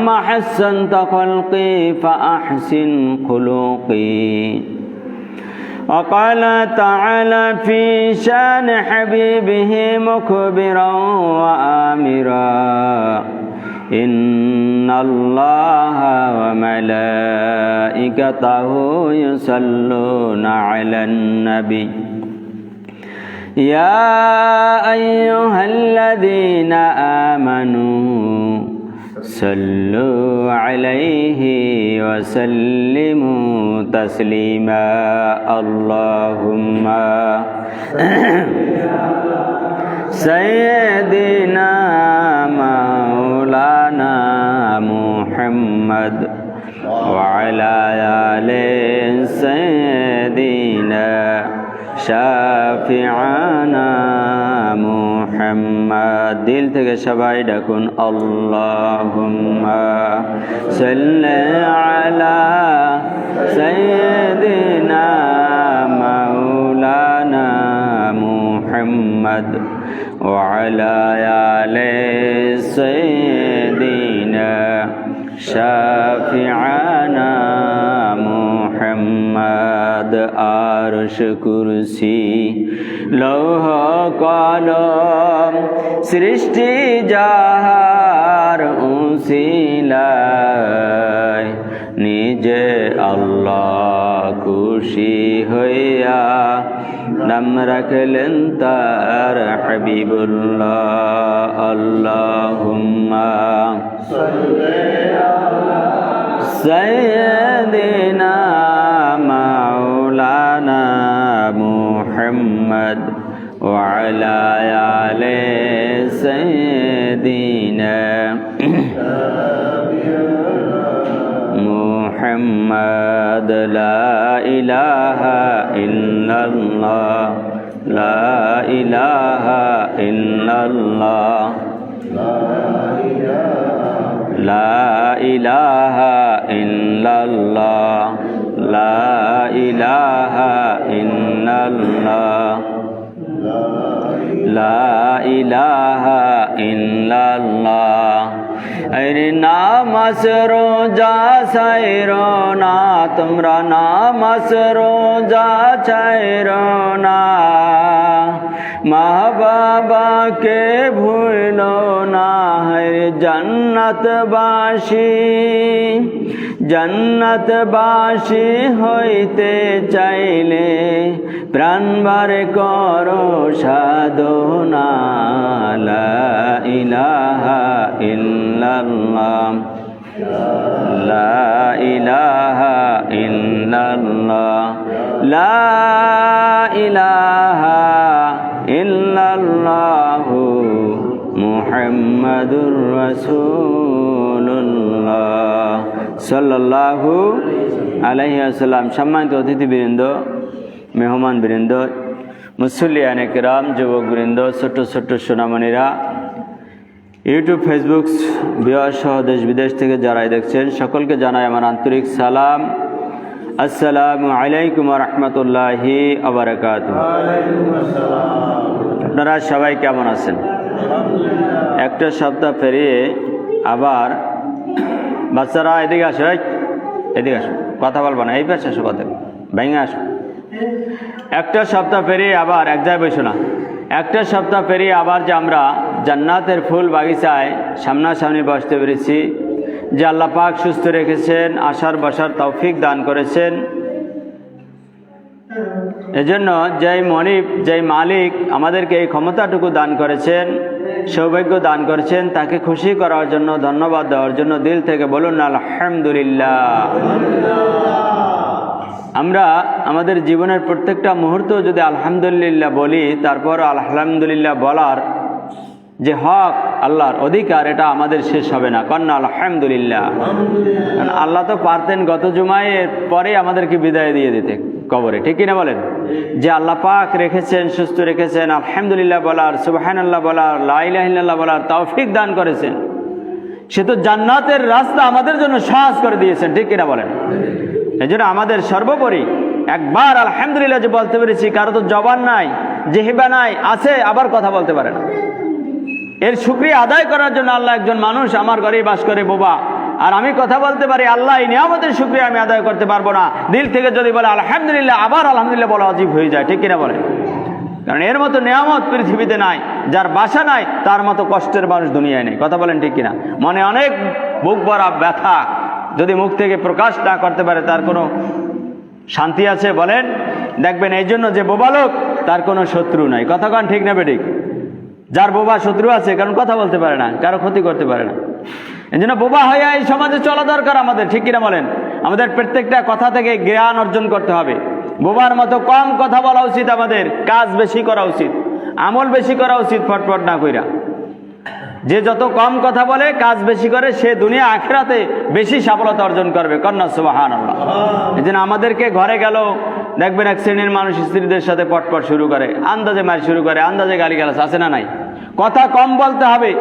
كما حسنت خلقي فأحسن خلقي. وقال تعالى في شان حبيبه مخبرا وآمرا إن الله وملائكته يصلون على النبي يا أيها الذين آمنوا صلوا عليه وسلموا تسليما. اللهم سيدنا مولانا محمد وعلى آل سيدنا শাফিআনা মুহাম্মদ। দিল থেকে সবাই ডাকুন আল্লাহুম্মা সাল্লি আলা সাইয়্যিদিনা মাওলানা মুহাম্মদ ওয়া আলা আলি সাইয়্যিদিনা শাফিআনা মুহাম্মদ। আরশ কুরসি লৌহ কলম সৃষ্টি যাহার উসিলায় নিজে আল্লাহ খুশি হইয়া নাম রাখলেন তার হাবিবুল্লাহ। আল্লাহুম্মা সাইয়্যিদিনা মাওলানা মুহাম্মদ ওয়া আলা আলি সাইয়্যিদিনা মুহাম্মদ। লা ইলাহা ইল্লাল্লাহ লা ইলাহা ইল্লাল্লাহ লা ইলাহা ইল্লাল্লাহ লা ইলাহা ইল্লাল্লাহ লা ইলাহা ইল্লাল্লাহ। আরে নামাজ রোজা ছাইরো না তোমরা, নামাজ রোজা ছাইরো না, মা বাবাকে ভুলো না। জান্নাতবাসী জান্নাতবাসী হইতে চাইলে প্রাণবার করো সাধনা। লা ইলাহা ইল্লাল্লাহ লা ইলাহা ইল্লাল্লাহ লা ইলাহা ইল্লাল্লাহু মুহাম্মাদুর রাসূলুল্লাহ সাল্লাল্লাহু আলাইহি ওয়াসাল্লাম। সম্মানিত অতিথিবৃন্দ, মেহমান বৃন্দ, মুসল্লিয়ানে কিরাম, যুবক বৃন্দ, ছোট্ট ছোট্ট সোনামণিরা, ইউটিউব, ফেসবুক ভিউয়ার সহ দেশ বিদেশ থেকে যারাই দেখছেন সকলকে জানাই আমার আন্তরিক সালাম। আসসালামু আলাইকুম ওয়া রাহমাতুল্লাহি ওয়া বারাকাতুহু। আপনারা সবাই কেমন আছেন? একটা সপ্তাহ পেরিয়ে আবার বাচ্চারা এদিকে আসো, এদিকে আসো, কথা বলবো না, এই পাশে আসো, কথা ভেঙে আসো। একটা সপ্তাহ পেরিয়ে আবার এক জায়গায় বসো না। একটা সপ্তাহ পেরিয়ে আবার যে আমরা জান্নাতের ফুল বাগিচায় সামনাসামনি বসতে পেরেছি, যে আল্লাহ পাক সুস্থ রেখেছেন, আসার বসার তৌফিক দান করেছেন, এজন্য যেই মনিব, যেই মালিক আমাদেরকে এই ক্ষমতাটুকু দান করেছেন, সৌভাগ্য দান করেছেন, তাকে খুশি করার জন্য, ধন্যবাদ দেওয়ার জন্য দিল থেকে বলুন আলহামদুলিল্লাহ। আমরা আমাদের জীবনের প্রত্যেকটা মুহূর্ত যদি আলহামদুলিল্লাহ বলি, তারপর আলহামদুলিল্লাহ বলার যে হক, আল্লাহর অধিকার, এটা আমাদের শেষ হবে না। কন্যা আলহামদুলিল্লাহ। আল্লাহ তো পারতেন গত জুমায় পরে আমাদেরকে বিদায় দিয়ে দিতে কবরে, ঠিক কিনা বলেন? যে আল্লাহ পাক রেখেছেন, সুস্থ রেখেছেন, আলহামদুলিল্লাহ বলার, সুবহানাল্লাহ বলার, লা ইলাহা ইল্লাল্লাহ বলার তৌফিক দান করেছেন, সে তো জান্নাতের রাস্তা আমাদের জন্য সহজ করে দিয়েছেন, ঠিক কিনা বলেন? এই জন্য আমাদের সর্বোপরি একবার আলহামদুলিল্লাহ যে বলতে পেরেছি, কারো তো জবান নাই, জিহবা নাই, আছে আবার কথা বলতে পারে না, এর শুকরিয়া আদায় করার জন্য আল্লাহ একজন মানুষ আমার ঘরেই বাস করে, বোবা, আর আমি কথা বলতে পারি, আল্লাহ এই নিয়ামতের শুকরিয়া আমি আদায় করতে পারবো না, দিল থেকে যদি বলে আলহামদুলিল্লাহ, আবার আলহামদুলিল্লাহ বলা অজীব হয়ে যায়, ঠিক কিনা বলেন? কারণ এর মতো নিয়ামত পৃথিবীতে নাই, যার বাসা নাই তার মতো কষ্টের মানুষ দুনিয়ায় নেই। কথা বলেন ঠিক কিনা? মনে অনেক বুক ভরা ব্যথা, যদি মুখ থেকে প্রকাশ না করতে পারে তার কোনো শান্তি আছে বলেন? দেখবেন এই জন্য যে বোবা লোক তার কোনো শত্রু নাই। কথা কন ঠিক না বেঠিক? যার বোবা শত্রু আছে, কারণ কথা বলতে পারে না, কারো ক্ষতি করতে পারে না। এই জন্য বোবা হয়ে এই সমাজে চলা দরকার আমাদের, ঠিক কিনা বলেন? আমাদের প্রত্যেকটা কথা থেকে জ্ঞান অর্জন করতে হবে। বোবার মতো কম কথা বলা উচিত, আমাদের কাজ বেশি করা উচিত, আমল বেশি করা উচিত, ফটফট না কইরা। যে যত কম কথা বলে, কাজ বেশি করে, সে দুনিয়া আখিরাতে বেশি সফলতা অর্জন করবে। কন্যা সুবহানাল্লাহ। এই জন্য আমাদেরকে ঘরে গেল দেখবেন এক শ্রেণীর মানুষ স্ত্রীদের সাথে পটপট শুরু করে, আন্দাজে মার শুরু করে, আন্দাজে গালিগালাজ, আছে না নাই? কথা কম বলতে হবে।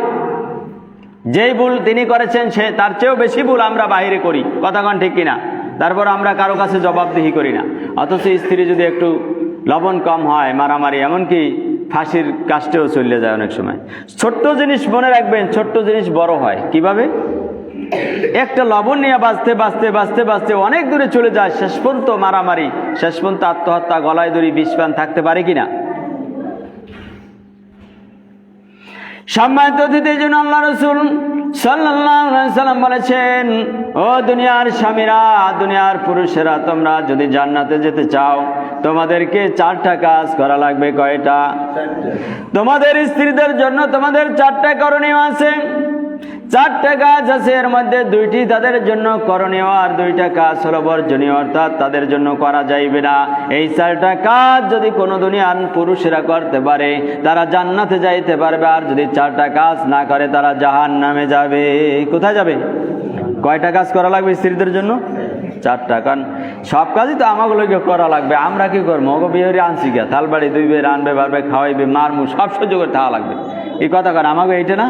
যেই ভুল তিনি করেছেন সে তার চেয়েও বেশি ভুল আমরা বাইরে করি। কথা কন ঠিক কিনা? তারপর আমরা কারো কাছে জবাবদিহি করি না। অথচ স্ত্রী যদি একটু লবণ কম হয়, মারামারি, এমনকি ফাঁসির কাস্টেও চলে যায় অনেক সময়। ছোট্ট জিনিস মনে রাখবেন, ছোট্ট জিনিস বড় হয় কিভাবে? একটা লবণ নিয়ে বাঁচতে বাঁচতে বাঁচতে বাঁচতে অনেক দূরে চলে যায়, শেষ পর্যন্ত মারামারি, শেষ পর্যন্ত আত্মহত্যা, গলায় দড়ি, বিষপান থাকতে পারে কিনা? সম্মানিত অতিথির জন্য আল্লাহ রাসূল সাল্লাল্লাহু আলাইহি সাল্লাম বলেছেন, ও দুনিয়ার স্বামীরা, দুনিয়ার পুরুষেরা, তোমরা যদি জান্নাতে যেতে চাও তোমাদেরকে 4টা কাজ করা লাগবে। কয়টা? তোমাদের স্ত্রীদের জন্য তোমাদের 4টা করণীয় আছে। 4টা কাজ আছে, এর মধ্যে 2টি তাদের জন্য করণীয় আর 2টা কাজ হলো বর্জনীয়, অর্থাৎ তাদের জন্য করা যাইবে না। এই 4টা কাজ যদি কোনো দুনিয়ার পুরুষেরা করতে পারে তারা জান্নাতে যাইতে পারবে, আর যদি 4টা কাজ না করে তারা জাহান্নামে যাবে। কোথায় যাবে? কয়টা কাজ করা লাগবে স্ত্রীদের জন্য? 4টা। কারণ সব কাজই তো আমাগুলোকে করা লাগবে, আমরা কি করবো? ওগো বিহারি আনছি গা, থালবাড়ি দুইবে, রানবে, বাড়বে, খাওয়াইবে, মারমু, সব সহ্য করে থাকা লাগবে, এই কথা কারণ আমাকে এইটা না।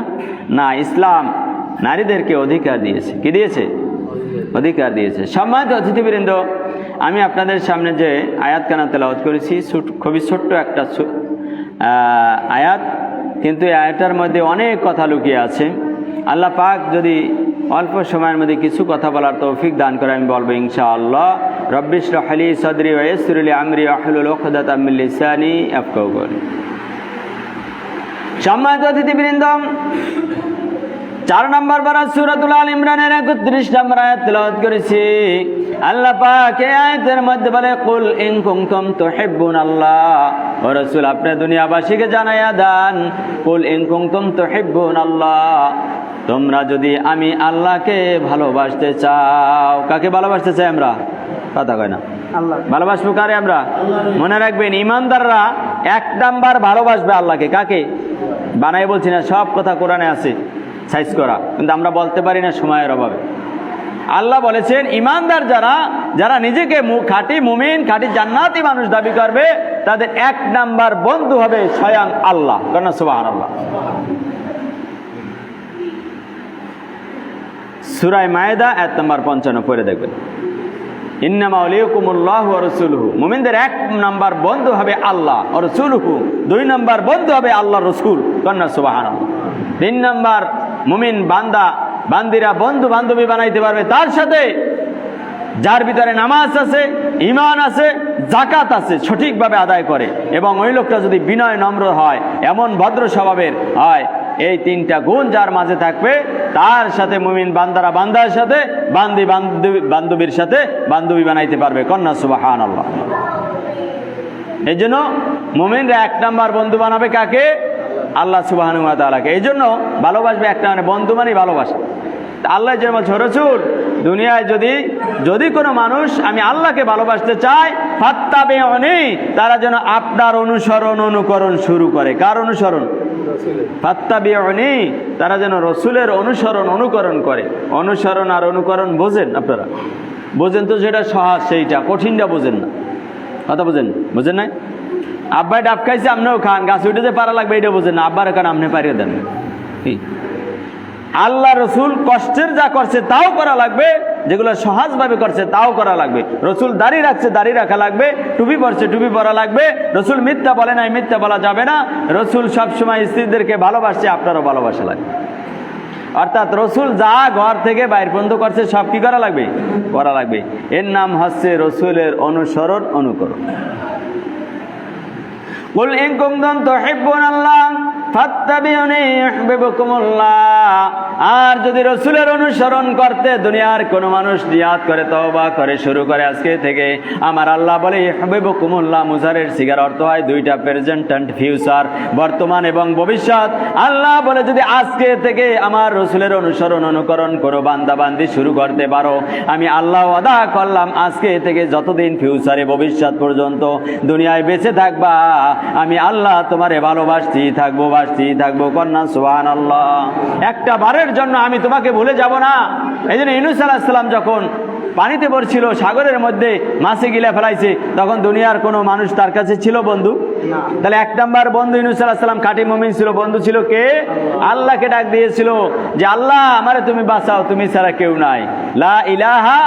না, ইসলাম নারীদেরকে অধিকার দিয়েছে। কি দিয়েছে? অধিকার দিয়েছে। সম্মানিত অতিথিবৃন্দ, আমি আপনাদের সামনে যে আয়াতখানা তেলাওয়াত করেছি, খুবই ছোট্ট একটা আয়াত, কিন্তু এই আয়াতটার মধ্যে অনেক কথা লুকিয়ে আছে। আল্লাহ পাক যদি অল্প সময়ের মধ্যে কিছু কথা বলার তৌফিক দান করে আমি বলবো ইনশাআল্লাহ। রব্বি ইশরাহ লি সাদরি ওয়া ইয়াসসির লি আমরি ওয়াহলুল উকদাতাম মিন লিসানি ইয়াফকাহু কওলি। সম্মানিত অতিথিবৃন্দ, 4 নম্বর পারা সূরাতুল আল ইমরানের 31 নম্বর আয়াত তেলাওয়াত করেছি। আল্লাহ পাক এই আয়াতের মধ্যে বলে, কুল ইন কুনতুম তুহিব্বুনাল্লাহ, ও রাসূল আপনি দুনিয়াবাসীকে জানায়া দেন, কুল ইন কুনতুম তুহিব্বুনাল্লাহ, তোমরা যদি আমি আল্লাহকে ভালোবাসতে চাও। কাকে ভালোবাসতে চাই আমরা? কথা কয় না। আল্লাহ ভালোবাসবো কারে আমরা? মনে রাখবেন, ইমানদাররা 1 নাম্বার ভালোবাসবে আল্লাহকে। কাকে? বানাই বলছি না, সব কথা কোরআনে আছে সাইজ করা, কিন্তু আমরা বলতে পারি না সময়ের অভাবে। আল্লাহ বলেছেন, ইমানদার যারা নিজেকে খাঁটি মুমিন, খাঁটি জান্নাতি মানুষ দাবি করবে, তাদের 1 নাম্বার বন্ধু হবে স্বয়ং আল্লাহ। কারণ সুবহানাল্লাহ। সূরা মায়েদা আয়াত নম্বর 55 পড়ে দেখবেন। ইন্নামা ওয়ালিয়ুকুমুল্লাহু ওয়া রাসূলুহু, মুমিনদের 1 নাম্বার বন্ধু হবে আল্লাহ ও রাসূলুহু, 2 নাম্বার বন্ধু হবে আল্লাহ রাসূল। কন্না সুবহানাল্লাহ। 3 নাম্বার মুমিন বান্দিরা বন্ধু বান্ধবী বানাইতে পারবে তার সাথে যার ভিতরে নামাজ আছে, ঈমান আছে, যাকাত আছে, সঠিকভাবে আদায় করে, এবং ওই লোকটা যদি বিনয় নম্র হয়, এমন ভদ্র স্বভাবের হয়, এই 3টা গুণ যার মাঝে থাকবে, তার সাথে মুমিন বান্দারা বান্দার সাথে, বান্ধবীর সাথে বান্ধবী বানাইতে পারবে। কন্যা সুবহানাল্লাহ। এই জন্য মুমিনরা 1 নাম্বার বন্ধু বানাবে কাকে? আল্লাহ সুবহানাহু ওয়া তাআলাকে। এই জন্য ভালোবাসবে, একটা মানে বন্ধু মানে ভালোবাসা। আল্লাহ যে বলছে, রাসূল দুনিয়ায় যদি কোনো মানুষ আমি আল্লাহকে ভালোবাসতে চায়, ফাত্তাবিউনি, তারা যেন আপনার অনুকরণ শুরু করে। কার অনুসরণ? ফাত্তাবিউনি, তারা যেন রাসূলের অনুকরণ করে। অনুসরণ আর অনুকরণ বোঝেন আপনারা? বোঝেন তো, যেটা সহজ সেইটা, কঠিনটা বোঝেন না। কথা বোঝেন নাই? আব্বাই ডাব খাইছে, আপনিও খান, গাছ উঠেতে পারা লাগবে, এটা বোঝেন না। আব্বার কারণ আপনি পারিয়ে দেন। আল্লাহ রসুল কষ্টের যা করছে তাও করা লাগবে, যেগুলো সহজভাবে করছে তাও করা লাগবে। রসুল দাড়ি রাখছে, দাড়ি রাখা লাগবে। টুপি পরছে, টুপি পরা লাগবে। রসুল মিথ্যা বলে নাই, মিথ্যা বলা যাবে না। রসুল সবসময় স্ত্রীদেরকে ভালোবাসছে, আপনারও ভালোবাসা লাগবে। অর্থাৎ রসুল যা ঘর থেকে বাইর পর্যন্ত করছে সব কি করা লাগবে? করা লাগবে। এর নাম হচ্ছে রসুলের অনুসরণ, অনুকরণ। কুল ইন কুনতুম তুহিব্বুনাল্লাহ ফাত্তাবিউনি ইউহিব্বুকুমুল্লাহ। আর যদি রসুলের অনুসরণ করতে দুনিয়ার কোন মানুষ নিয়াত করে, তওবা করে, শুরু করে আজকে থেকে, আমার আল্লাহ বলে ইউহিব্বুকুমুল্লাহ, মুজারের সিগার অর্থ হয় দুইটা, প্রেজেন্ট এন্ড ফিউচার, বর্তমান এবং ভবিষ্যৎ। আল্লাহ বলে যদি আজকে থেকে আমার রসুলের অনুসরণ, অনুকরণ করো, বান্দাবান্দি শুরু করতে পারো, আমি আল্লাহ ওয়াদা করলাম আজকে থেকে যতদিন ফিউচারে, ভবিষ্যৎ পর্যন্ত দুনিয়ায় বেঁচে থাকবা, আমি আল্লাহ তোমারে ভালোবাসতেই থাকবো, বাসতেই থাকবো। কন্যা সুবহানাল্লাহ। একটা বারের জন্য আমি তোমাকে ভুলে যাব না। এই জন্য ইউনূস আলাইহিস সালাম যখন পানিতে পড়ছিল, সাগরের মধ্যে মাছে গিলে ফেলাইছে, তখন দুনিয়ার কোনো মানুষ তার কাছে ছিল বন্ধু? তাহলে এক নাম্বার বন্ধু ইউনূস আলাইহিস সালাম খাঁটি মুমিন ছিল। বন্ধু ছিল কে? আল্লাহকে ডাক দিয়েছিল যে আল্লাহ আমারে তুমি বাঁচাও, তুমি ছাড়া কেউ নাই, লা ইলাহা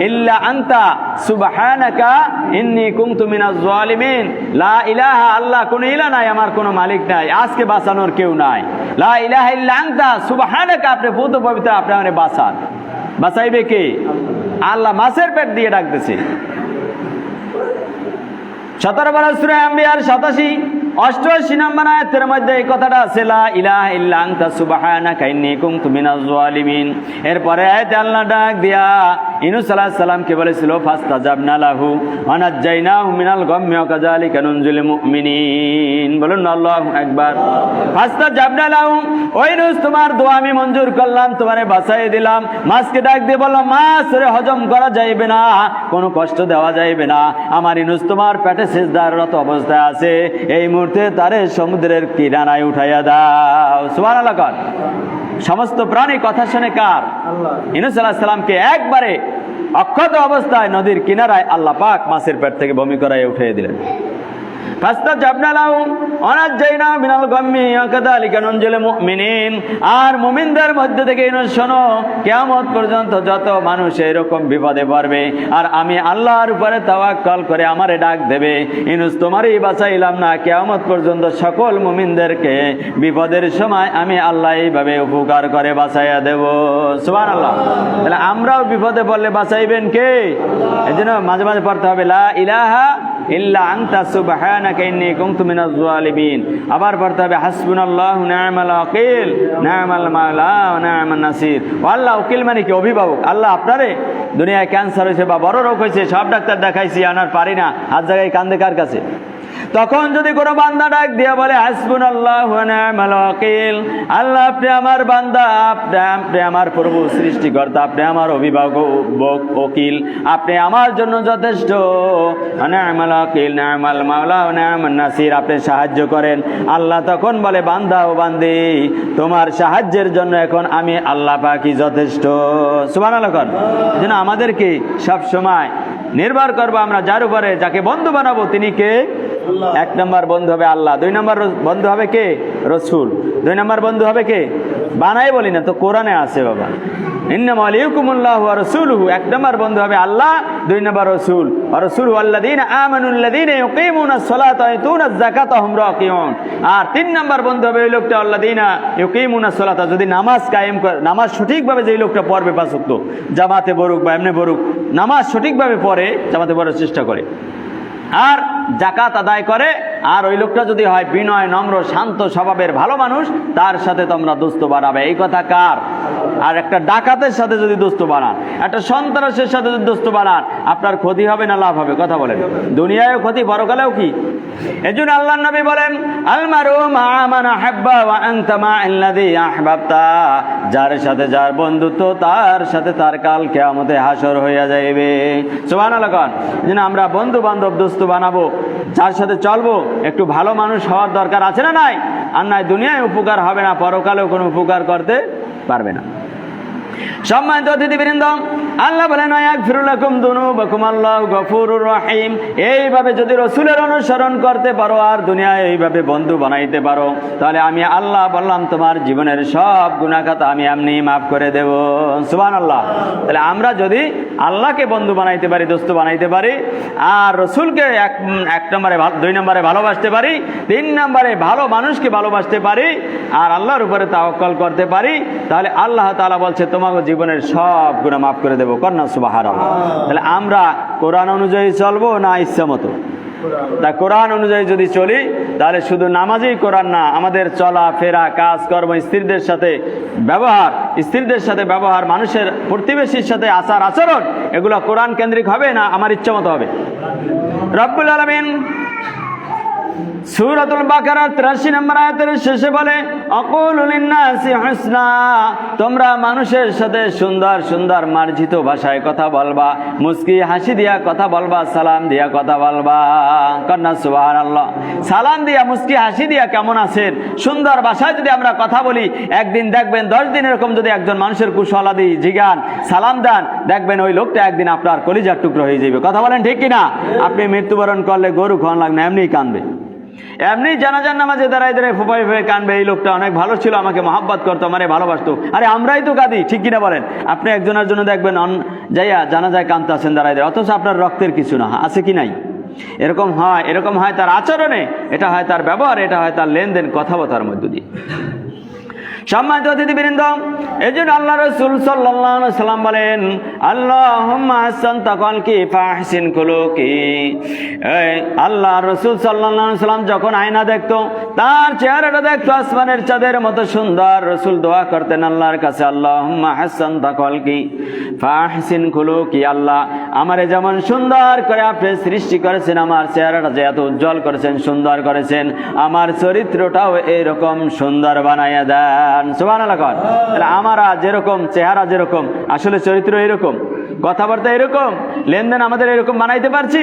ইল্লা আনতা সুবহানাকা ইন্নী কুনতু মিনাজ জালিমিন। লা ইলাহা, আল্লাহ কোনো ইলা নাই, আমার কোনো মালিক নাই, আজকে বাঁচানোর কেউ নাই। লা ইলাহা ইল্লা আনতা সুবহানাকা, আপনি পূত পবিত্র, আপনি আমারে বাঁচান। বাঁচাইবে কে? আল্লাহ মাছের পেট দিয়ে ডাকতেছে। 17 বার সূরা আম্বিয়ার 87-88 নম্বর আয়াতের মধ্যে এই কথাটা আছে, লা ইলাহা ইল্লা আনতা সুবহানাকা ইন্নী কুনতু মিনাজ জালিমিন। এরপরে আয়াতে আল্লাহ ডাক দিয়া ইউনূস আলাইহিস সালামকে বলেছিল ফাস্তাজাবনা লাহু ওয়া নাজ্জাইনাহু মিনাল গাম্মি ওয়া কাযালিকা নুনজিল মুমিনিন। বলুন আল্লাহু আকবার। ফাস্তাজাবনা লাহু, ওই ইউনূস তোমার দোয়া আমি মঞ্জুর করলাম, তোমারে বাঁচাই দিলাম। মাছকে ডাক দিয়ে বললাম, মাছ রে হজম করা যাইবে না, কোনো কষ্ট দেওয়া যাইবে না, আমার ইউনূস তোমার পেটে সিজদাররত অবস্থায় আছে, এই মুহূর্তে তারে সমুদ্রের কিনারায় উঠাইয়া দাও। সুবহানাল্লাহ। সমস্ত প্রাণী কথা শুনে কার? ইউনূস আলাইহিস সালামকে একবারে অক্ষত অবস্থায় নদীর কিনারায় আল্লাহ পাক মাছের পেট থেকে বমি করায় উঠিয়ে দিলেন। ফাস্তাজাবনা লাহু ওয়া নাজ্জাইনাহু মিনাল গাম্মি ওয়া কাযালিকা নুনজিল মুমিনিন। আর মুমিনদের মধ্যে থেকে ইউনূস শোনো, কিয়ামত পর্যন্ত যত মানুষ এরকম বিপদে পড়বে আর আমি আল্লাহর উপরে তাওয়াক্কুল করে আমারে ডাক দেবে, ইউনূস তোমারই বাঁচাইলাম না, কিয়ামত পর্যন্ত সকল মুমিনদেরকে বিপদের সময় আমি আল্লাহ এইভাবে উপকার করে বাঁচাইয়া দেব। সুবহানাল্লাহ। তাহলে আমরাও বিপদে পড়লে বাঁচাইবেন কে? এজন্য মাঝে মাঝে পড়তে হবে লা ইলাহা ইল্লা আনতা সুবহানাকা ইন্নী কুনতু মিনাজ জালিমিন। আবার পড়তে হবে হাসবুনাল্লাহু নি'মাল ওয়াকিল নি'মাল মাওলা ওয়া নি'মান নাসির। আল্লাহ ওকিল মানে কি? অভিভাবক। আল্লাহ আপনারে দুনিয়ায় ক্যান্সার হয়েছে বা বড় রোগ হয়েছে, সব ডাক্তার দেখাইছি, আনার পারি না, হাত জায়গায় কান্দে কার কাছে? তখন যদি কোনো বান্দা ডাক দিয়া বলে হাসবুনাল্লাহু ওয়া নি'মাল ওয়াকিল, আল্লাহ আপনি আমার বান্দা, আপনি আমার প্রভু সৃষ্টিকর্তা, আপনি আমার অভিভাবক, ওকিল, আপনি আমার জন্য যথেষ্ট, নি'মাল ওয়াকিল নি'মাল মাওলা ওয়া নি'মান নাসির, আপনি সাহায্য করেন। আল্লাহ তখন বলে বান্দা ও বান্দি, তোমার সাহায্যের জন্য এখন আমি আল্লাহ পাকই যথেষ্ট। সুবহানাল্লাহ। যেন আমাদেরকে সব সময় নির্ভর করবো আমরা যার উপরে, যাকে বন্ধু বানাবো তিনি কে? এক নম্বর বন্ধু হবে আল্লাহ, 2 নম্বর বন্ধু হবে কে? রসুল। 2 নম্বর বন্ধু হবে কে? বানাই বলি না তো, কোরআনে আছে বাবা, ইন্নামা ওয়ালিয়ুকুমুল্লাহু ওয়া রাসূলুহু। 1 নম্বর বন্ধু হবে আল্লাহ, 2 নম্বর রসুল। ওয়া রাসূলু আল্লাযীনা আমানুল্লাযীনা ইউকিমুনাস সালাতা ওয়া ইউতুনাজ যাকাতা হুম রাকিউন। আর 3 নম্বর বন্ধু হবে ওই লোকটা আল্লাযীনা ইউকিমুনাস সালাতা, যদি নামাজ কায়েম করে, নামাজ সঠিকভাবে যেই লোকটা পড়বে 5 ওয়াক্ত, জামাতে পড়ুক বা এমনি পড়ুক, নামাজ সঠিকভাবে পড়ে, জামাতে পড়ার চেষ্টা করে, আর যাকাত আদায় করে, আর ওই লোকটা যদি হয় বিনয়, নম্র, শান্ত স্বভাবের ভালো মানুষ, তার সাথে তোমরা দোস্ত বানাবে। এই কথা কার? আর একটা ডাকাতের সাথে যদি দোস্ত বানান, একটা সন্ত্রাসের সাথে যদি দোস্ত বানান, আপনার ক্ষতি হবে না লাভ হবে? কথা বলেন। দুনিয়ায়ও ক্ষতি, পরকালেও কি? এজন্য আল্লাহর নবী বলেন আলমারু মা মান আহাব্বা ওয়া আনতা মা'আল্লাযী আহবাবতা, যার সাথে যার বন্ধুত্ব তার সাথে তার কাল কিয়ামতে হাসর হইয়া যাইবে। সুবহানাল্লাহ। যেন আমরা বন্ধু বান্ধব দোস্ত বানাবো, যার সাথে চলবো, একটু ভালো মানুষ হওয়ার দরকার আছে না নাই? আর নাই দুনিয়ায় উপকার হবে না, পরকালেও কোনো উপকার করতে পারবে না। সম্মানিত অতিথিবৃন্দ, আল্লাহ বলেন ইয়াগফিরু লাকুম যুনুবাকুম আল্লাহু গফুরুর রহিম। এইভাবে যদি রসুলের অনুসরণ করতে পারো আর দুনিয়ায় এইভাবে বন্ধু বানাইতে পারো, তাহলে আমি আল্লাহ বললাম তোমার জীবনের সব গুনাহ খাতা আমি এমনি মাফ করে দেব। সুবহানাল্লাহ। তাহলে আমরা যদি আল্লাহকে বন্ধু বানাইতে পারি, দোস্ত বানাইতে পারি, আর রসুলকে এক নম্বরে, 2 নম্বরে ভালোবাসতে পারি, 3 নম্বরে ভালো মানুষকে ভালোবাসতে পারি, আর আল্লাহর উপরে তাওয়াক্কুল করতে পারি, তাহলে আল্লাহ তাআলা বলছে তোমাকে জীবনের সব গুনাহ মাফ করে দেবো। কন্যা সুবহানাল্লাহ। তাহলে আমরা কোরআন অনুযায়ী চলবো না ইচ্ছা মতো? তা কোরআন অনুযায়ী যদি চলি তাহলে শুধু নামাজই কোরআন না, আমাদের চলা ফেরা, কাজ কর্ম, স্ত্রীদের সাথে ব্যবহার, মানুষের প্রতিবেশীর সাথে আচার আচরণ, এগুলো কোরআন কেন্দ্রিক হবে না আমার ইচ্ছা মতো হবে? রব্বুল আলামিন সূরাতুল বাকারার 83 নম্বর আয়াতের শেষে বলে, আকুলু লিন্নাসি হুসনা, তোমরা মানুষের সাথে সুন্দর সুন্দর মার্জিত ভাষায় কথা বলবা, মুস্কি হাসি দিয়া কথা বলবা, সালাম দিয়া কথা বলবা। কন্যা সুবহানাল্লাহ। সালাম দিয়া, মুস্কি হাসি দিয়া কেমন আছেন, সুন্দর ভাষায় যদি আমরা কথা বলি, একদিন দেখবেন 10 দিন এরকম যদি একজন মানুষের কুশলাদি জিগান, সালাম দেন, দেখবেন ওই লোকটা একদিন আপনার কলিজার টুকরো হয়ে যাবে। কথা বলেন ঠিক কিনা? আপনি মৃত্যুবরণ করলে গরু খাওয়ান লাগবে, এমনি কাঁদবে, এমনি জানাজার নামাজে দাঁড়ায় দাঁড়ায় ফুপাই ফুপাই কানবে, এই লোকটা অনেক ভালো ছিল, আমাকে মহব্বত করতো, আমারে ভালোবাসতো। আরে আমরাই তো কাঁদি, ঠিক কিনা বলেন? আপনি একজনের জন্য দেখবেন যাইয়া জানাজায় কাঁদতে আছেন দাঁড়ায় দাঁড়ায়, অথচ আপনার রক্তের কিছু না, আছে কি নাই? এরকম হয় তার আচরণে, এটা হয় তার ব্যবহার, এটা হয় তার লেনদেন, কথাবার্তার মধ্য দিয়ে। সম্মানিত অতিথিবৃন্দ, এই জন্য আল্লাহ রাসূল সাল্লাল্লাহু আলাইহি সাল্লাম বলেন, আল্লাহুম্মা আহসানতা খালকি ফাহসিন খুলুকি। আল্লাহ রাসূল সাল্লাল্লাহু আলাইহি সাল্লাম যখন আয়না দেখতো, তার চেহারাটা দেখতো আসমানের চাঁদের মতো সুন্দর। রাসূল দোয়া করতেন আল্লাহর কাছে, আল্লাহুম্মা আহসানতা খালকি ফাহসিন খুলুকি, আল্লাহ আমারে যেমন সুন্দর করে আপনি সৃষ্টি করেছেন, আমার চেহারাটা যে এত উজ্জ্বল করেছেন, সুন্দর করেছেন, আমার চরিত্রটাও এরকম সুন্দর বানাইয়া দেন। সুবহানাল্লাহ। তাহলে আমরা যেরকম চেহারা, যেরকম আসলে চরিত্র এরকম, কথাবার্তা এরকম, লেনদেন আমাদের এরকম বানাইতে পারছি?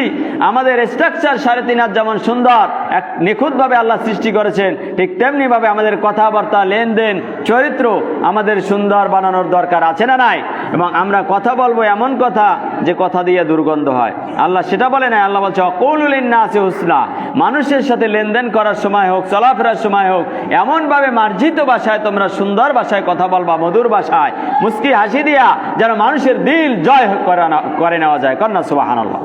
আমাদের স্ট্রাকচার 3.5 হাত যেমন সুন্দর এক নিখুঁতভাবে আল্লাহ সৃষ্টি করেছেন, ঠিক তেমনি ভাবে আমাদের কথাবার্তা, লেনদেন, চরিত্র আমাদের সুন্দর বানানোর দরকার আছে না নাই? এবং আমরা কথা বলবো এমন কথা যে কথা দিয়ে দুর্গন্ধ হয়, আল্লাহ সেটা বলে নাই। আল্লাহ বলছে আকুলু লিন্নাসি হুসনা, মানুষের সাথে লেনদেন করার সময় হোক, চলাফেরার সময় হোক, এমনভাবে মার্জিত ভাষায় তোমরা সুন্দর ভাষায় কথা বলবা, মধুর ভাষায়, মুস্কি হাসি দিয়া, যেন মানুষের দিল জয় করে নেওয়া যায়। কন্যা সুবহানাল্লাহ।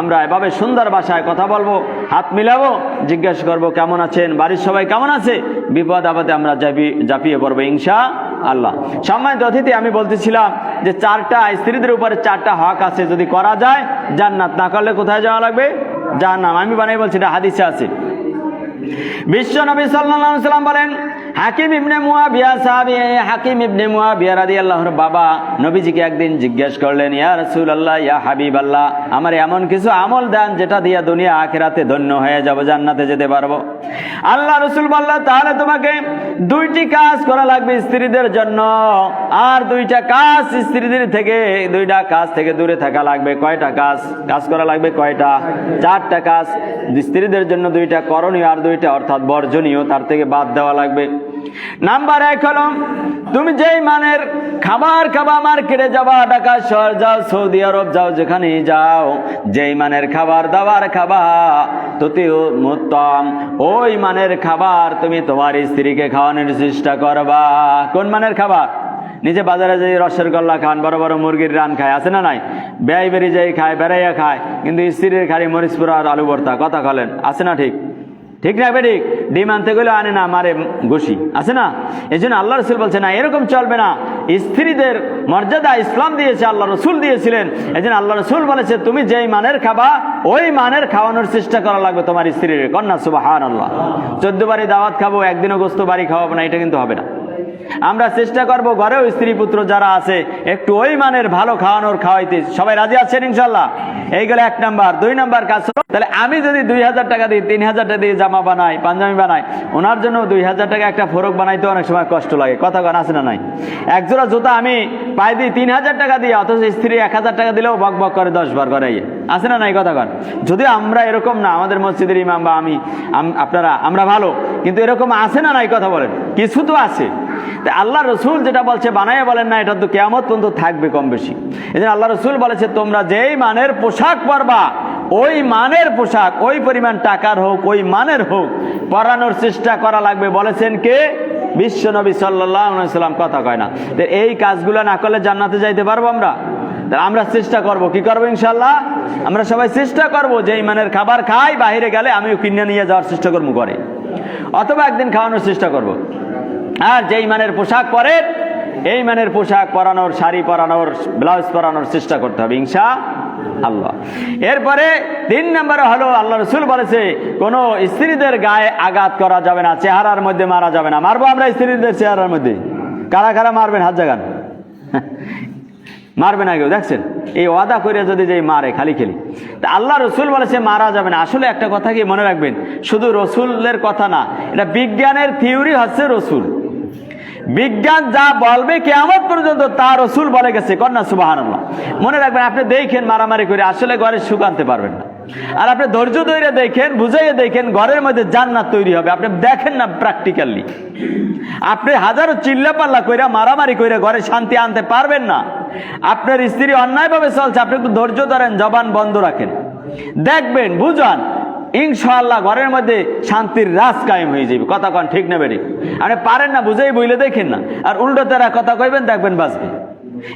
আমরা এভাবে সুন্দর ভাষায় কথা বলবো, হাত মিলাবো, জিজ্ঞাসা করবো কেমন আছেন, বাড়ির সবাই কেমন আছে, বিপদ আপদে আমরা ঝাঁপিয়ে পড়বো ইনশাআল্লাহ। সম্মানিত অতিথি, আমি বলতেছিলাম যে 4টা স্ত্রীদের উপরে 4টা হক আছে, যদি করা যায় জান্নাত, না করলে কোথায় যাওয়া লাগবে? জাহান্নাম। আমি বানাই বলছি, এটা হাদিসে আছে। বিশ্ব নবী সাল্লাল্লাহু আলাইহি সাল্লাম বলেন, হাকিম ইবনে মুয়াবিয়া, সাহাবী হাকিম ইবনে মুয়াবিয়া রাদিয়াল্লাহুর বাবা নবীজিকে একদিন জিজ্ঞেস করলেন, ইয়া রাসূলুল্লাহ, ইয়া হাবিবাল্লাহ, আমার এমন কিছু আমল দেন যেটা দিয়ে দুনিয়া আখিরাতে ধন্য হয়ে যাব, জান্নাতে যেতে পারবো। আল্লাহ রাসূল বললেন, তাহলে তোমাকে 2টি কাজ করা লাগবে স্ত্রীদের জন্য, আর 2টা কাজ স্ত্রীদের থেকে, 2টা কাজ থেকে দূরে থাকা লাগবে। কয়টা কাজ করা লাগবে? কয়টা? 4টা কাজ স্ত্রীদের জন্য, 2টা করণীয় আর 2টা অর্থাৎ বর্জনীয়, তার থেকে বাদ দেওয়া লাগবে। নাম্বার 1 হলো, তুমি যেই মানের খাবার খাবা, মার্কেটে যাবা, ঢাকা শহর যাও, সৌদি আরব যাও, যেখানেই যাও, যেই মানের খাবার দাবার খাবা, ততি উত্তম ওই মানের খাবার তুমি তোমার স্ত্রীকে খাওয়ানোর চেষ্টা করবা। কোন মানের খাবার? নিজে বাজারে যাই রসের গল্লা খান, বড় বড় মুরগির রান খায়, আছে না নাই? ব্যয় বেরিয়ে যাই খায়, বেড়াইয়া খায়, কিন্তু স্ত্রীর খালি মরিচ পোড়া আর আলু ভর্তা, কথা বলেন, আছে না? ঠিক না বেঠিক? ডিম আনতে গেলে আনে না, মারে ঘুষি, আছে না? এই জন্য আল্লাহ রসুল বলছে না, এরকম চলবে না। স্ত্রীদের মর্যাদা ইসলাম দিয়েছে, আল্লাহ রসুল দিয়েছিলেন। এই জন্য আল্লাহ রসুল বলেছে, তুমি যেই মানের খাবা ওই মানের খাওয়ানোর চেষ্টা করা লাগবে তোমার স্ত্রীর। কন্যা সুবহানাল্লাহ। 14 বাড়ি দাওয়াত খাবো, একদিনও গোস্ত বাড়ি খাওয়াবো না, এটা কিন্তু হবে না। আমরা চেষ্টা করব ঘরেও স্ত্রী পুত্র যারা আছে একটু ওই মানের ভালো খাওয়াইতে। সবাই রাজি আছেন ইনশাল্লাহ? এইগুলো 1 নাম্বার। 2 নাম্বার কাজ, তাহলে আমি যদি 2000 টাকা দিই, 3000 টাকা দিয়ে জামা বানাই, পাঞ্জাবি বানাই, ওনার জন্য 2000 টাকা একটা ফরক বানাইতে অনেক সময় কষ্ট লাগে, কথা গান আছে না নাই? একজোড়া জুতা আমি পাই দিই 3000 টাকা দিয়ে, অথচ স্ত্রী 1000 টাকা দিলেও বক বক করে 10 বার করে, আছে না নাই? কথা গান। যদিও আমরা এরকম না, আমাদের মসজিদের ইমাম বা আপনারা আমরা ভালো, কিন্তু এরকম আছে না নাই? কথা বলেন, কিছু তো আছে। আল্লাহ রসুল যেটা বলছে বানাইয়া বলেন না, এটা তো কিয়ামত পর্যন্ত থাকবে কম বেশি। এই জন্য আল্লাহ রসুল বলেছে, তোমরা যেই মানের পোশাক পরবা, ওই মানের পোশাক, ওই পরিমাণ টাকার হোক, ওই মানের হোক, পরানোর চেষ্টা করা লাগবে। বলেছেন কে? বিশ্ব নবী সাল্লাল্লাহু আলাইহি ওয়াসাল্লাম কথা কয় না। তো এই কাজগুলো না করলে জান্নাতে যাইতে পারবো আমরা? আমরা চেষ্টা করব, কি করবো ইনশাল্লাহ? আমরা সবাই চেষ্টা করব যে ইমানের খাবার খাই, বাইরে গেলে আমিও কিনে নিয়ে যাওয়ার চেষ্টা করবো ঘরে, অথবা একদিন খাওয়ানোর চেষ্টা করব। আর যে ইমানের পোশাক পরেন, এই মানের পোশাক পরানোর, শাড়ি পরানোর, ব্লাউজ পরানোর চেষ্টা করতে হবে ইনশাআল্লাহ। এরপরে 3 নম্বরে হলো আল্লাহ রাসূল বলেছে কোনো স্ত্রীদের গায়ে আঘাত করা যাবে না, চেহারার মধ্যে মারা যাবে না। মারবো আমরা স্ত্রীদের চেহারার মধ্যে? কারা কারা মারবেন হাত জাগান। মারবে না কেউ, দেখছেন? এই ওয়াদা করে যদি যে মারে খালি খেলি, তা আল্লাহ রসুল বলেছে মারা যাবে না। আসলে একটা কথা কি মনে রাখবেন, শুধু রসুলের কথা না, এটা বিজ্ঞানের থিওরি হচ্ছে রসুল। বিজ্ঞান যা বলবে কিয়ামত পর্যন্ত তা রসুল বলে গেছে, কন্যা সুবহানাল্লাহ। মনে রাখবেন, আপনি দেখেন মারামারি করে আসলে ঘরে সুখ আনতে পারবেন না। আর আপনি ধৈর্য ধরে দেখেন, বুঝাইয়ে দেখেন, ঘরের মধ্যে জান্নাত তৈরি হবে। আপনি দেখেন না প্র্যাকটিক্যালি। আপনি হাজারো চিল্লাপাল্লা কইরা মারামারি কইরা ঘরে শান্তি আনতে পারবেন না। আপনার স্ত্রী অন্যায়ভাবে চলছে, আপনি একটু ধৈর্য ধরেন, জবান বন্ধ রাখেন, দেখবেন, বুঝান, ইনশাআল্লাহ ঘরের মধ্যে শান্তির রাজ কায়েম হয়ে যাবে। কথা কন ঠিক না বেঠিক? আপনি পারেন না, বুঝেই বইলে দেখেন না, আর উল্টো তারা কথা কইবেন, দেখবেন বাঁচবে।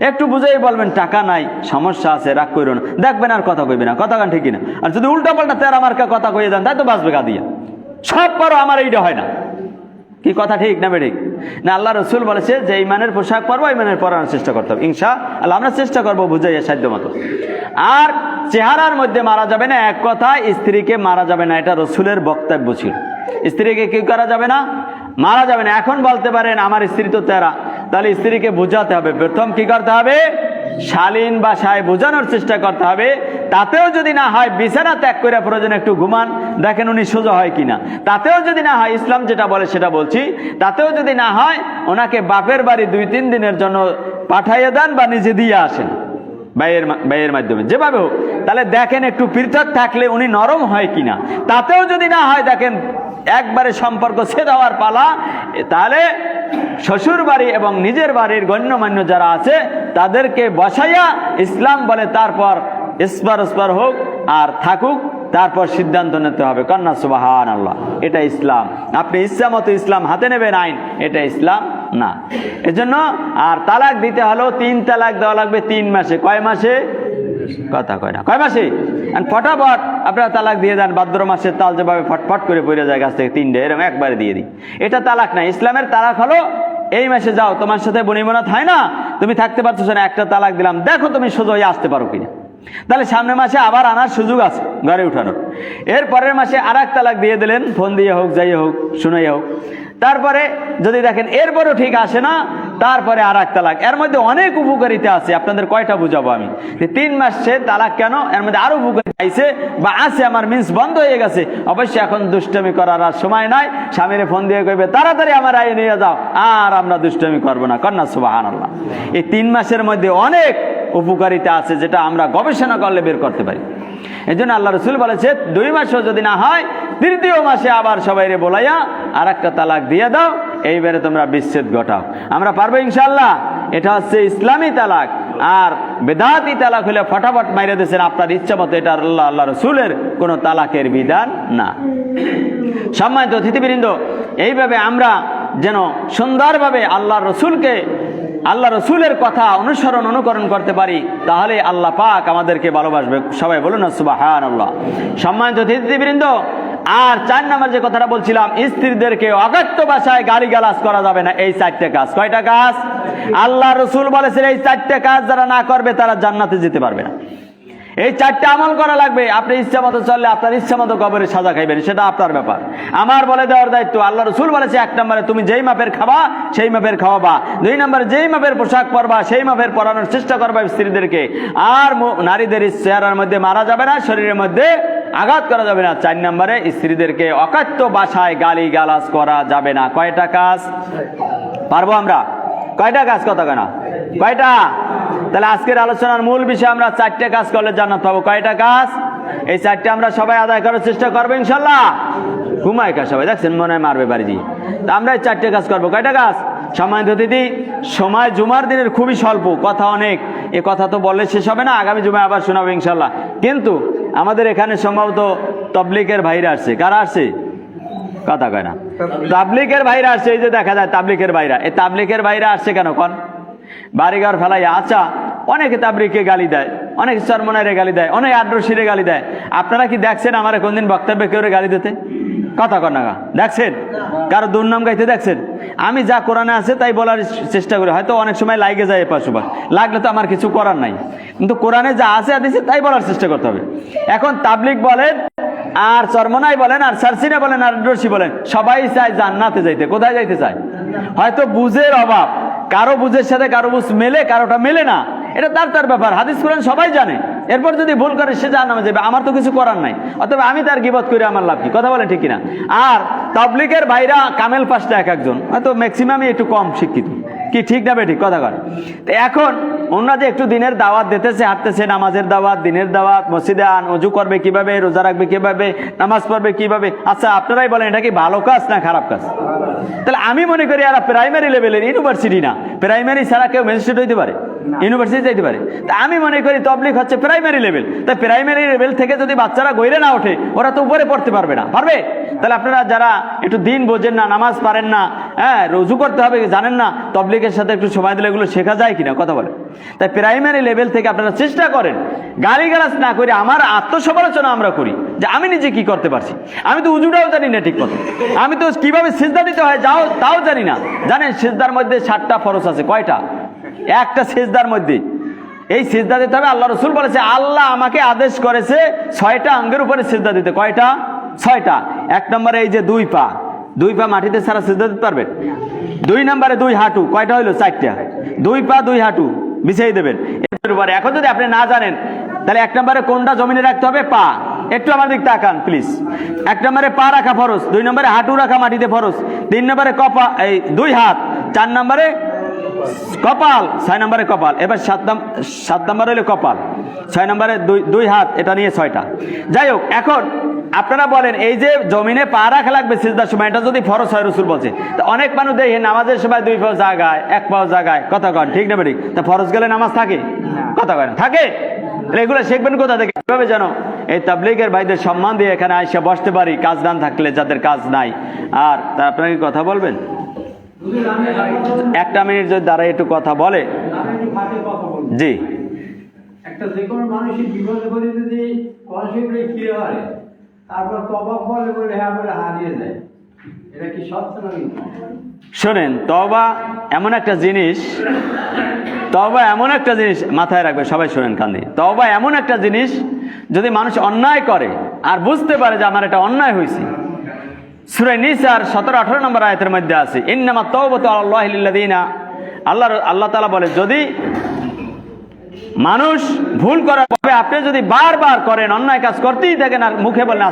একটু বুঝেই বলবেন টাকা নাই, সমস্যা আছে, রাগ করো না, দেখবেন আর কথা কইবে না। কথা কন ঠিক না? আর যদি উল্টা পাল্টা তেরা মার্কা কথা কইয়ে দেন, তাই তো বাঁচবে গাদিয়া। সব পারো, আমার এইটা হয় না। কি কথা ঠিক না বেঠিক? না, আল্লাহ রসুল বলেছে যে ইমানের পোশাক পরবো, ইমানের পরানোর চেষ্টা করতে হবে ইনশাআল্লাহ। আমরা চেষ্টা করবো বুঝাইয়া সাধ্য মতো। আর চেহারার মধ্যে মারা যাবে না, এক কথা স্ত্রীকে মারা যাবে না, এটা রসুলের বক্তব্য ছিল। স্ত্রীকে কি করা যাবে না? মারা যাবে না। এখন বলতে পারেন আমার স্ত্রী তো তেরা, তাহলে স্ত্রীকে বোঝাতে হবে। প্রথম কি করতে হবে? শালীন ভাষায় বোঝানোর চেষ্টা করতে হবে। তাতেও যদি না হয়, বিছানা ত্যাগ করে প্রয়োজন একটু ঘুমান, দেখেন উনি সোজা হয় কিনা। তাতেও যদি না হয়, ইসলাম যেটা বলে সেটা বলছি, তাতেও যদি না হয়, ওনাকে বাপের বাড়ি 2-3 দিনের জন্য পাঠাইয়ে দেন বা নিজে দিয়ে আসেন ভাইয়ের মাধ্যমে, যেভাবে হোক। তাহলে দেখেন একটু পৃথক থাকলে উনি নরম হয় কিনা। তাতেও যদি না হয়, দেখেন একবারে সম্পর্ক ছেদ হওয়ার পালা, তাহলে শ্বশুর বাড়ি এবং নিজের বাড়ির গণ্যমান্য যারা আছে তাদেরকে বসাইয়া ইসলাম বলে তারপর স্পার হোক আর থাকুক, তারপর সিদ্ধান্ত নিতে হবে। কন্যা সুবহানাল্লাহ। এটা ইসলাম। আপনি ইচ্ছা মতো ইসলাম হাতে নেবেন আইন, এটা ইসলাম না। এজন্য আর তালাক দিতে হলেও 3 তালাক দেওয়া লাগবে 3 মাসে। কয় মাসে? কথা কয় না, কয় মাসে? ফটাফট আপনারা তালাক দিয়ে দেন। ভাদ্র মাসের তাল যেভাবে ফটফট করে পড়ে যায় গাছ থেকে 3টে, এরকম একবারে দিয়ে দিই। এটা তালাক না। ইসলামের তালাক হলো এই মাসে যাও, তোমার সাথে বনিবনাত হয় না, তুমি থাকতে পারছো না, একটা তালাক দিলাম, দেখো তুমি সোজা হয়ে আসতে পারো কিনা। তাহলে সামনের মাসে আবার আনার সুযোগ আছে ঘরে উঠানোর। এর পরের মাসে আর এক তালাক দিয়ে দিলেন, ফোন দিয়ে হোক, যাই হোক, শুনাইয়া হোক। তারপরে যদি দেখেন এরপরও ঠিক আসে না, তারপরে আর এক তালাক। এর মধ্যে অনেক উপকারিতা আছে, আপনাদের কয়টা বুঝাবো আমি। 3 মাসে তালাক কেন? এর মধ্যে আরো উপকারিতা আইছে বা আছে, আমার মিন্স বন্ধ হয়ে গেছে। অবশ্যই এখন দুষ্টামি করার আর সময় নাই। স্বামীরে ফোন দিয়ে কইবে তাড়াতাড়ি আমার আয় নিয়ে যাও, আর আমরা দুষ্টামি করবো না। কন্যা সুবহানাল্লাহ। এই 3 মাসের মধ্যে অনেক উপকারিতা আছে, যেটা আমরা গবেষণা করলে বের করতে পারি। এই জন্য আল্লাহ রসুল বলেছে 2 মাসও যদি না হয়, 3য় মাসে আবার সবাইরে বলাইয়া আর একটা তালাক দিয়ে দাও, এইবারে তোমরা বিচ্ছেদ ঘটাও। আমরা পারবো ইনশাআল্লাহ। এটা হচ্ছে ইসলামী তালাক। আর বেদাতি তালাক হলে ফটাফট মাইরে দিয়েছেন আপনার ইচ্ছা মতো। এটা আল্লাহ রসুলের কোনো তালাকের বিধান না। সম্মানিত অতিথিবৃন্দ, এইভাবে আমরা যেন সুন্দরভাবে আল্লাহ রসুলের কথা অনুকরণ করতে পারি, তাহলে আল্লাহ পাক আমাদেরকে ভালোবাসবে। সবাই বলুন না সুবহানাল্লাহ। সম্মানিত অতিথিবৃন্দ, আর 4 নম্বর যে কথাটা বলছিলাম, স্ত্রীদেরকে অকথ্য ভাষায় গালিগালাজ করা যাবে না। এই 4টে কাজ। কয়টা কাজ? আল্লাহ রসুল বলেছেন এই 4টে কাজ যারা না করবে তারা জান্নাতে যেতে পারবে না। এই 4টে আমল করা লাগবে। আপনি ইচ্ছা মতো চললে আপনার ইচ্ছা মতো কবরে সাজা খাইবেন, সেটা আপনার ব্যাপার, আমার বলে দেওয়ার দায়িত্ব। আল্লাহ রসুল বলেছে 1 নম্বরে তুমি যেই মাপের খাবা সেই মাপের খাওয়াবা। 2 নম্বরে যেই মাপের পোশাক পরবা সেই মাপের পরানোর চেষ্টা করবা স্ত্রীদেরকে। আর নারীদের চেহারার মধ্যে মারা যাবে না, শরীরের মধ্যে আঘাত করা যাবে না। 4 নম্বরে স্ত্রীদেরকে অকথ্য ভাষায় গালি গালাজ করা যাবে না। কয়টা কাজ পারবো আমরা? কয়টা কাজ? কথা কেনা কয়টা? তাহলে আজকের আলোচনার মূল বিষয়, আমরা 4টে কাজ করলে জান্নাত পাবো। কয়টা কাজ? এই 4টে আমরা সবাই আদায় করার চেষ্টা করবো ইনশাল্লাহ। ঘুমায় কা সবাই, দেখছেন মনে হয় মারবে বাড়ি দিয়ে। তা আমরা এই 4টে কাজ করবো। কয়টা কাজ? সম্মানিত অতিথি, সময় জুমার দিনের খুবই স্বল্প, কথা অনেক, এ কথা তো বললে শেষ হবে না। আগামী জুমায় আবার শোনাবো ইনশাল্লাহ। কিন্তু আমাদের এখানে সম্ভবত তবলিগের ভাইরা আসছে। কারা আসছে? কথা কয় না। তাবলিগের ভাইরা আসছে, এই যে দেখা যায় তাবলিগের ভাইরা, এই তাবলিগের ভাইরা আসছে কেন কন? বাড়িঘর ফেলাই আচ্ছা, অনেকে তাবলিগকে গালি দেয়, অনেক চরমনাইরে গালি দেয়, অনেক আদ্রশিরে গালি দেয়। আপনারা কি দেখছেন আমার কোনদিন বক্তব্যে কেউ গালি দিতে? কথা কন না, দেখছেন কারো দুর্নাম গাইতে দেখছেন? আমি যা কোরআনে আছে তাই বলার চেষ্টা করি, হয়তো অনেক সময় লাগে যায় এপাশ ওপাশ, লাগলে তো আমার কিছু করার নাই, কিন্তু কোরআনে যা আছে দিচ্ছে তাই বলার চেষ্টা করতে হবে। এখন তাবলিগ বলেন আর চরমনাই বলেন আর সারসিনা বলেন আর আদ্রশি বলেন, সবাই চায় জান্নাতে যাইতে। কোথায় যাইতে চায়? হয়তো বুঝের অভাব, কারো বুঝের সাথে কারো বুঝ মেলে, কারোটা মেলে না, এটা তার ব্যাপার। হাদিস কোরআন সবাই জানে, এরপর যদি ভুল করে সে জাহান্নামে যাবে, আমার তো কিছু করার নাই, অথবা আমি তার গীবত করে আমার লাভ কি? কথা বলেন ঠিক কিনা? আর তাবলিগের ভাইরা কামেল পাশটা এক একজন, হয়তো ম্যাক্সিমামই একটু কম শিক্ষিত, কি ঠিক না বেঠিক? কথা কর। তো এখন ওনারা যে একটু দিনের দাওয়াত দিতেছে, হাঁটতেছে, নামাজের দাওয়াত, দিনের দাওয়াত, মসজিদে আন, অজু করবে কিভাবে, রোজা রাখবে কিভাবে, নামাজ পড়বে কিভাবে, আচ্ছা আপনারাই বলেন এটা কি ভালো কাজ না খারাপ কাজ? তাহলে আমি মনে করি এরা প্রাইমারি লেভেলের, ইউনিভার্সিটি না, প্রাইমারি ছাড়া কেউ ম্যাজিস্ট্রেট হইতে পারে, ইউনিভার্সিটি যাইতে পারে। তা আমি মনে করি তাবলীগ হচ্ছে প্রাইমারি লেভেল। তাই প্রাইমারি লেভেল থেকে যদি বাচ্চারা গইরে না ওঠে, ওরা তো উপরে পড়তে পারবে না, পারবে? তাহলে আপনারা যারা একটু দিন বোঝেন না, নামাজ পারেন না, হ্যাঁ রুজু করতে হবে জানেন না, তাবলীগের সাথে একটু সময় দিলে এগুলো শেখা যায় কিনা? কথা বলে। তাই প্রাইমারি লেভেল থেকে আপনারা চেষ্টা করেন, গালিগালাজ না করে আমার আত্মসমালোচনা আমরা করি যে আমি নিজে কি করতে পারছি। আমি তো উজুটাও জানি না ঠিক মতো, আমি তো কিভাবে সিজদা দিতে হয় তাও জানি না। জানেন সিজদার মধ্যে 7টা ফরজ আছে, কয়টা? একটা সিজদার মধ্যে এই সিজদা দিতে হবে। আল্লাহ রসুল বলেছে আল্লাহ আমাকে আদেশ করেছে 6টা অঙ্গের উপরে সিজদা দিতে। কয়টা? 6টা। 1 নম্বরে এই যে 2 পা মাটিতে ছাড়া সিজদা দিতে পারবেন। 2 নম্বরে 2 হাঁটু, কয়টা হইলো? 4টা। 2 পা 2 হাঁটু বিছিয়ে দেবেন এর উপরে। এখন যদি আপনি না জানেন তাহলে 1 নম্বরে কোনটা জমিনে রাখতে হবে? পা। একটু আমার দিক তাকান প্লিজ। 1 নম্বরে পা রাখা ফরজ, 2 নম্বরে হাঁটু রাখা মাটিতে ফরজ, 3 নম্বরে এই 2 হাত, 4 নম্বরে কপাল, 6 নম্বরে কপাল। এবার 7 নম্বর হইলো কপাল, 6 নম্বরে 2 হাত, এটা নিয়ে 6টা। যাই হোক, এখন আপনারা বলেন এই যে জমিনে পা রাখা লাগবে সিজদার সময়, এটা যদি ফরজ হয়, রসুল বলছে। তো অনেক মানুষ দেখে নামাজের সময় 2 পাও জায়গায়, 1 পাও জায়গায়, কথা কন ঠিক না বেঠিক? তা ফরজ গেলে নামাজ থাকে? কথা কন থাকে? এগুলো শিখবেন কোথা থেকে? কিভাবে জানো এই তাবলীগের ভাইদের সম্মান দিয়ে এখানে আইসা বসতে পারি, কাজ দান থাকলে, যাদের কাজ নাই। আর তা আপনারা কি কথা বলবেন? 1টা মিনিট যদি দাঁড়ায় একটু কথা বলে। জি, একটা যে কোনো মানুষের বিপদে পড়ে যদি কনসেপ্টে কি হয়, তারপর তবা বলে বলে হ্যাঁ বলে হারিয়ে যায়, এটা কি সত্য নয়? শোনেন, তওবা এমন একটা জিনিস, তওবা এমন একটা জিনিস মাথায় রাখবে সবাই, শোনেন কান দিয়ে। তওবা এমন একটা জিনিস, যদি মানুষ অন্যায় করে আর বুঝতে পারে যে আমার এটা অন্যায় হয়েছে, সূরা নিসার 17-18 নম্বর আয়াতের মধ্যে আছে ইন্নামাত তাওবাতু আলাল্লাহি লিল্লাযিনা, আল্লাহ তাআলা বলে যদি মানুষ ভুল করার পরে আপনি যদি বারবার করেন, অন্যায় কাজ করতেই থাকেন আর মুখে বলেন